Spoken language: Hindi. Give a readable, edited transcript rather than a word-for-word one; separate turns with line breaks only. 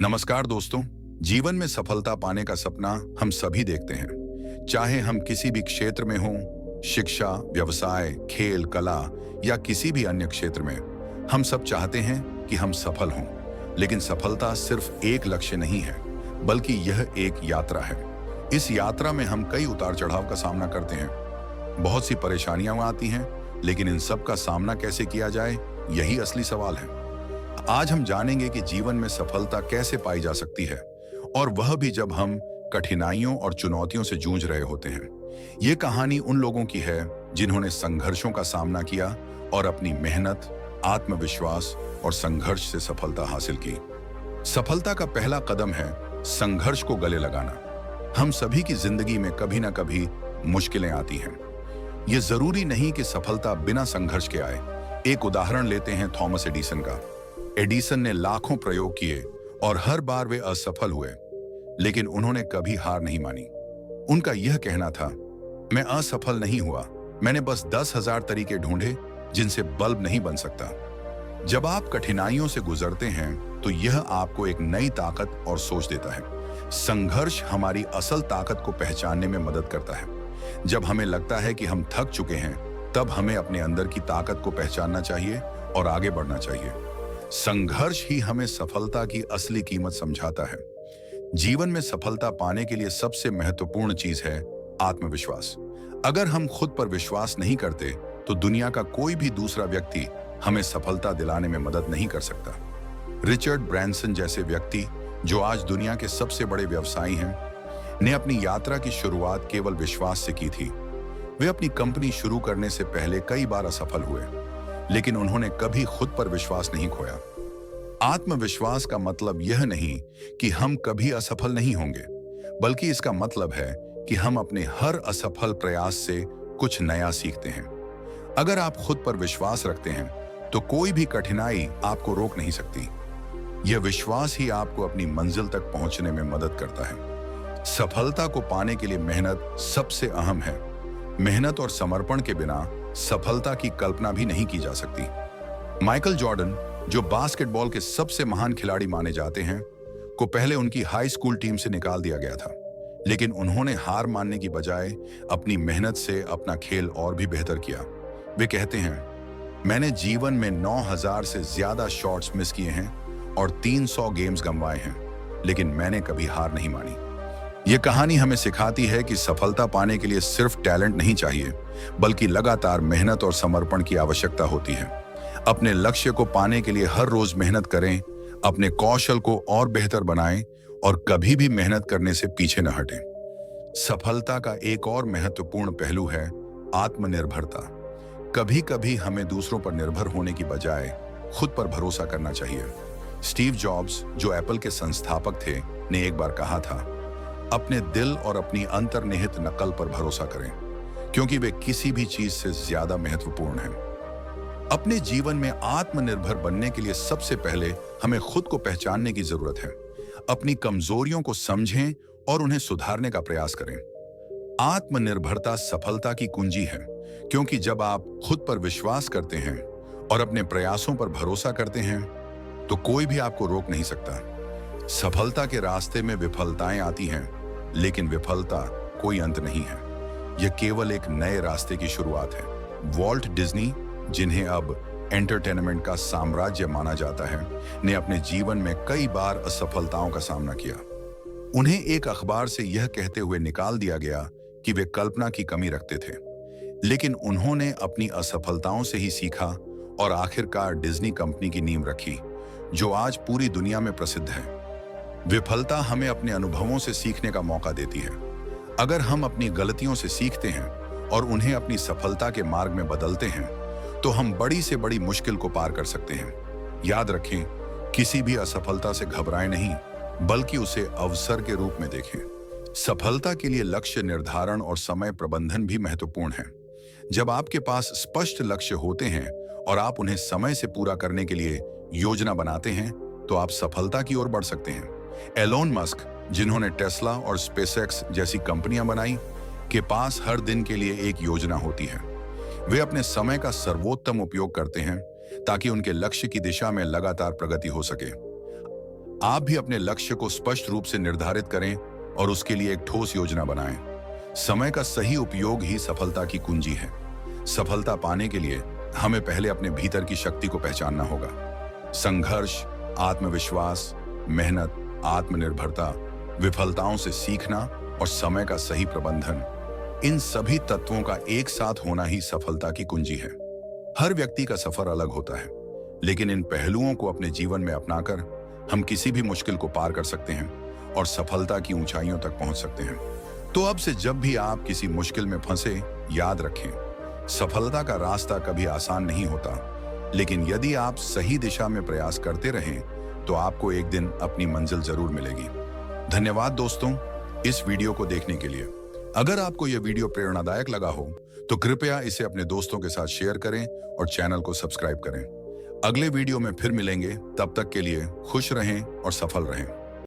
नमस्कार दोस्तों। जीवन में सफलता पाने का सपना हम सभी देखते हैं, चाहे हम किसी भी क्षेत्र में हों, शिक्षा, व्यवसाय, खेल, कला या किसी भी अन्य क्षेत्र में। हम सब चाहते हैं कि हम सफल हों, लेकिन सफलता सिर्फ एक लक्ष्य नहीं है, बल्कि यह एक यात्रा है। इस यात्रा में हम कई उतार चढ़ाव का सामना करते हैं, बहुत सी परेशानियां आती हैं, लेकिन इन सब का सामना कैसे किया जाए, यही असली सवाल है। आज हम जानेंगे कि जीवन में सफलता कैसे पाई जा सकती है, और वह भी जब हम कठिनाइयों और चुनौतियों से जूझ रहे होते हैं। ये कहानी उन लोगों की है जिन्होंने संघर्षों का सामना किया और अपनी मेहनत, आत्मविश्वास और संघर्ष से सफलता हासिल की। सफलता का पहला कदम है संघर्ष को गले लगाना। हम सभी की जिंदगी में कभी ना कभी मुश्किलें आती हैं। ये जरूरी नहीं कि सफलता बिना संघर्ष के आए। एक उदाहरण लेते हैं थॉमस एडिसन का। एडिसन ने लाखों प्रयोग किए और हर बार वे असफल हुए, लेकिन उन्होंने कभी हार नहीं मानी। उनका यह कहना था, मैं असफल नहीं हुआ, मैंने बस 10,000 तरीके ढूंढे जिनसे बल्ब नहीं बन सकता। जब आप कठिनाइयों से गुजरते हैं तो यह आपको एक नई ताकत और सोच देता है। संघर्ष हमारी असल ताकत को पहचानने में मदद करता है। जब हमें लगता है कि हम थक चुके हैं, तब हमें अपने अंदर की ताकत को पहचानना चाहिए और आगे बढ़ना चाहिए। संघर्ष ही हमें सफलता की असली कीमत समझाता है। जीवन में सफलता पाने के लिए सबसे महत्वपूर्ण चीज है आत्मविश्वास। अगर हम खुद पर विश्वास नहीं करते तो दुनिया का कोई भी दूसरा व्यक्ति हमें सफलता दिलाने में मदद नहीं कर सकता। रिचर्ड ब्रैंसन जैसे व्यक्ति, जो आज दुनिया के सबसे बड़े व्यवसायी हैं, ने अपनी यात्रा की शुरुआत केवल विश्वास से की थी। वे अपनी कंपनी शुरू करने से पहले कई बार असफल हुए, लेकिन उन्होंने कभी खुद पर विश्वास नहीं खोया। आत्मविश्वास का मतलब यह नहीं कि हम कभी असफल नहीं होंगे, बल्कि इसका मतलब है कि हम अपने हर असफल प्रयास से कुछ नया सीखते हैं। अगर आप खुद पर विश्वास रखते हैं तो कोई भी कठिनाई आपको रोक नहीं सकती। यह विश्वास ही आपको अपनी मंजिल तक पहुंचने में मदद करता है। सफलता को पाने के लिए मेहनत सबसे अहम है। मेहनत और समर्पण के बिना सफलता की कल्पना भी नहीं की जा सकती। माइकल जॉर्डन, जो बास्केटबॉल के सबसे महान खिलाड़ी माने जाते हैं, को पहले उनकी हाई स्कूल टीम से निकाल दिया गया था, लेकिन उन्होंने हार मानने की बजाय अपनी मेहनत से अपना खेल और भी बेहतर किया। वे कहते हैं, मैंने जीवन में 9,000 से ज्यादा शॉट्स मिस किए हैं और 300 गेम्स गंवाए हैं, लेकिन मैंने कभी हार नहीं मानी। यह कहानी हमें सिखाती है कि सफलता पाने के लिए सिर्फ टैलेंट नहीं चाहिए, बल्कि लगातार मेहनत और समर्पण की आवश्यकता होती है। अपने लक्ष्य को पाने के लिए हर रोज मेहनत करें, अपने कौशल को और बेहतर बनाएं और कभी भी मेहनत करने से पीछे न हटें। सफलता का एक और महत्वपूर्ण पहलू है आत्मनिर्भरता। कभी कभी हमें दूसरों पर निर्भर होने की बजाय खुद पर भरोसा करना चाहिए। स्टीव जॉब्स, जो एप्पल के संस्थापक थे, ने एक बार कहा था, अपने दिल और अपनी अंतर्निहित नकल पर भरोसा करें, क्योंकि वे किसी भी चीज से ज्यादा महत्वपूर्ण हैं। अपने जीवन में आत्मनिर्भर बनने के लिए सबसे पहले हमें खुद को पहचानने की जरूरत है। अपनी कमजोरियों को समझें और उन्हें सुधारने का प्रयास करें। आत्मनिर्भरता सफलता की कुंजी है, क्योंकि जब आप खुद पर विश्वास करते हैं और अपने प्रयासों पर भरोसा करते हैं, तो कोई भी आपको रोक नहीं सकता। सफलता के रास्ते में विफलताएं आती हैं, लेकिन विफलता कोई अंत नहीं है, यह केवल एक नए रास्ते की शुरुआत है। वॉल्ट डिज्नी, जिन्हें अब एंटरटेनमेंट का साम्राज्य माना जाता है, ने अपने जीवन में कई बार असफलताओं का सामना किया। उन्हें एक अखबार से यह कहते हुए निकाल दिया गया कि वे कल्पना की कमी रखते थे, लेकिन उन्होंने अपनी असफलताओं से ही सीखा और आखिरकार डिज्नी कंपनी की नींव रखी, जो आज पूरी दुनिया में प्रसिद्ध है। विफलता हमें अपने अनुभवों से सीखने का मौका देती है। अगर हम अपनी गलतियों से सीखते हैं और उन्हें अपनी सफलता के मार्ग में बदलते हैं, तो हम बड़ी से बड़ी मुश्किल को पार कर सकते हैं। याद रखें, किसी भी असफलता से घबराएं नहीं, बल्कि उसे अवसर के रूप में देखें। सफलता के लिए लक्ष्य निर्धारण और समय प्रबंधन भी महत्वपूर्ण है। जब आपके पास स्पष्ट लक्ष्य होते हैं और आप उन्हें समय से पूरा करने के लिए योजना बनाते हैं, तो आप सफलता की ओर बढ़ सकते हैं। एलोन मस्क, जिन्होंने टेस्ला और स्पेसएक्स जैसी कंपनियां बनाई, के पास हर दिन के लिए एक योजना होती है। वे अपने समय का सर्वोत्तम उपयोग करते हैं ताकि उनके लक्ष्य की दिशा में लगातार प्रगति हो सके। आप भी अपने लक्ष्य को स्पष्ट रूप से निर्धारित करें और उसके लिए एक ठोस योजना बनाएं। समय का सही उपयोग ही सफलता की कुंजी है। सफलता पाने के लिए हमें पहले अपने भीतर की शक्ति को पहचानना होगा। संघर्ष, आत्मविश्वास, मेहनत, आत्मनिर्भरता, विफलताओं से सीखना और समय का सही प्रबंधन, इन सभी तत्वों का एक साथ होना ही सफलता की कुंजी है। हर व्यक्ति का सफर अलग होता है, लेकिन इन पहलुओं को अपने जीवन में अपनाकर हम किसी भी मुश्किल को पार कर सकते हैं और सफलता की ऊंचाइयों तक पहुंच सकते हैं। तो अब से जब भी आप किसी मुश्किल में फंसे, याद रखें, सफलता का रास्ता कभी आसान नहीं होता, लेकिन यदि आप सही दिशा में प्रयास करते रहें तो आपको एक दिन अपनी मंजिल जरूर मिलेगी। धन्यवाद दोस्तों, इस वीडियो को देखने के लिए। अगर आपको यह वीडियो प्रेरणादायक लगा हो तो कृपया इसे अपने दोस्तों के साथ शेयर करें और चैनल को सब्सक्राइब करें। अगले वीडियो में फिर मिलेंगे, तब तक के लिए खुश रहें और सफल रहें।